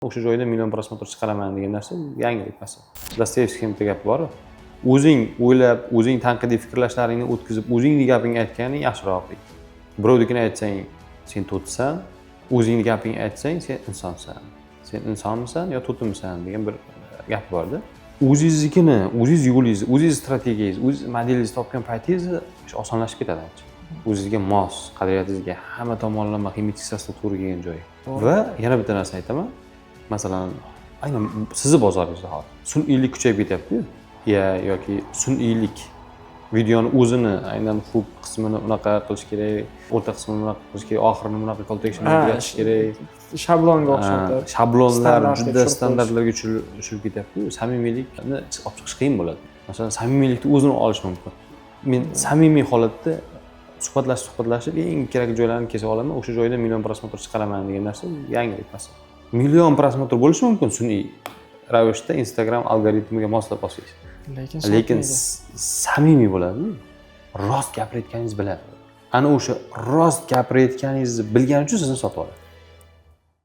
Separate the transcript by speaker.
Speaker 1: o'sha joyda million prosmotr chiqaraman degan narsa yangilik masalan. Dostoyevskiy bitta gapi bor. O'zing o'ylab, o'zing tanqidiy fikrlashlaringni o'tkazib, o'zingning gapingni aytganing yaxshiroq. Birovnikini aytsang, sen to'tsan, o'zingning gapingni aytsang, sen insonsan. Sen insonmisan yo to'timsan degan bir gap bor-da. O'zingiznikini, o'zingiz yo'lingizni, o'zingiz strategiyangiz, o'z modelingizni topgan paytingizda osonlashib ketadi. O'zingizga mos, qadriyatingizga hamma tomonlama ximik-siyosat to'g'ri kelgan joy. Va yana bitta narsa aytaman. Masalan, aynan sizni bozoringizda hozir sun'iylik kuchayib ketyapti-ku. Yoki sun'iylik videoni o'zini aynan huk qismini unaqa qilish kerak, o'rta qismini unaqa qilish kerak, oxirini unaqa kaltakishni yetish kerak.
Speaker 2: Shablonga o'xshatib.
Speaker 1: Shablonlar juda standartlarga tushirib ketyapti-ku. Samimiylikni olib chiqish qiyin bo'ladi. Masalan, samimiylikni o'zini olish mumkin. Men samimiy holatda suhbatlashib eng kerakli joylarni kesib olaman, o'sha joyda million prosmotr chiqaraman degan narsa yangilik masalan. Million prosmotr bo'lishi mumkin sun'iy ravishda Instagram algoritmiga moslab olsangiz. Lekin samimiy bo'ladi. Rost gapirayotganingizni biladi. Ana o'sha rost gapirayotganingizni bilgani uchun sizni sotib oladi.